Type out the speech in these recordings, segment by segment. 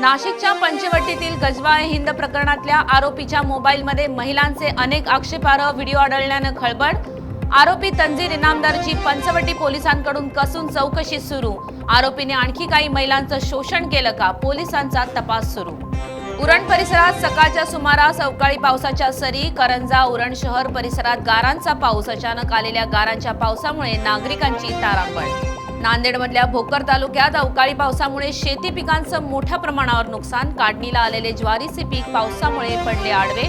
नाशिकच्या पंचवटीतील गजवाळे हिंद प्रकरणातल्या आरोपीच्या मोबाईलमध्ये महिलांचे अनेक आक्षेपार्ह व्हिडिओ आढळल्यानं खळबळ। आरोपी तंजीर इनामदारची पंचवटी पोलिसांकडून कसून चौकशी सुरू। आरोपीने आणखी काही महिलांचं शोषण केलं का, पोलिसांचा तपास सुरू। उरण परिसरात सकाळच्या सुमारास अवकाळी पावसाच्या सरी। करंजा उरण शहर परिसरात गारांचा पाऊस। अचानक आलेल्या गारांच्या पावसामुळे नागरिकांची तारांबळ। नांदेडमधल्या भोकर तालुक्यात अवकाळी पावसामुळे शेती पिकांचं मोठ्या प्रमाणावर नुकसान। काढणीला आलेले ज्वारीचे पीक पावसामुळे पडले आडवे।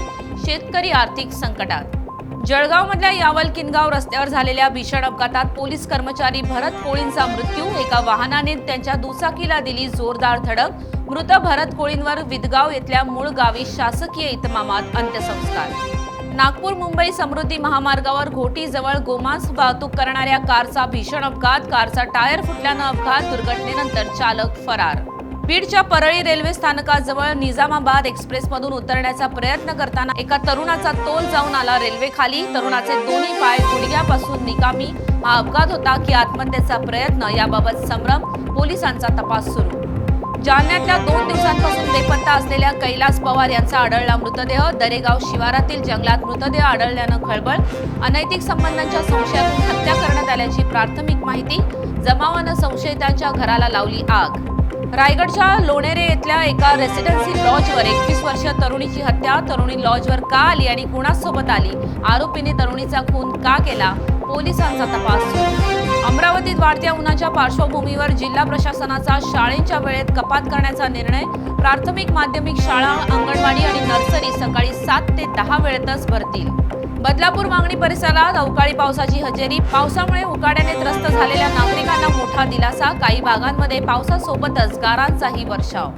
शेतकरी आर्थिक संकटात। जळगावमधल्या यावल किनगाव रस्त्यावर झालेल्या भीषण अपघातात पोलीस कर्मचारी भरत कोळींचा मृत्यू। एका वाहनाने त्यांच्या दुचाकीला दिली जोरदार धडक। मृत भरत कोळींवर विदगाव येथल्या मूळ गावी शासकीय इतमामात अंत्यसंस्कार। नागपूर मुंबई समृद्धी महामार्गावर घोटीजवळ गोमांस वाहतूक करणाऱ्या कारचा भीषण अपघात। कारचा टायर फुटल्यानं अपघात। दुर्घटनेनंतर चालक फरार। बीडच्या परळी रेल्वे स्थानकाजवळ निजामाबाद एक्सप्रेसमधून उतरण्याचा प्रयत्न करताना एका तरुणाचा तोल जाऊन आला रेल्वे खाली। तरुणाचे दोन्ही पाय गुडघ्यापासून निकामी। हा अपघात होता की आत्महत्येचा प्रयत्न, याबाबत संभ्रम। पोलिसांचा तपास सुरू। जालन्यातल्या 2 दिवसांपासून बेपत्ता असलेल्या कैलास पवार यांचा आढळला मृतदेह। दरेगाव शिवारातील जंगलात मृतदेह आढळल्यानं खळबळ। अनैतिक संबंधांच्या संशयातून हत्या करण्यात आल्याची प्राथमिक माहिती। जमावानं संशयितांच्या घराला लावली आग। रायगडच्या लोणेरे येथल्या एका रेसिडेन्सी लॉजवर 21 वर्षीय तरुणीची हत्या। तरुणी लॉजवर का आली आणि कुणासोबत आली? आरोपीने तरुणीचा खून का केला? पोलिसांचा तपास सुरू। अमरावतीत वाढत्या उन्हाच्या पार्श्वभूमीवर जिल्हा प्रशासनाचा शाळेच्या वेळेत कपात करण्याचा निर्णय। प्राथमिक माध्यमिक शाळा, अंगणवाडी आणि नर्सरी सकाळी 7 ते 10 वेळेतच भरतील। बदलापूर मागणी परिसरात अवकाळी पावसाची हजेरी। पावसामुळे उकाड्याने त्रस्त झालेल्या नागरिकांना मोठा दिलासा। काही भागांमध्ये पावसासोबतच गारांचाही वर्षाव।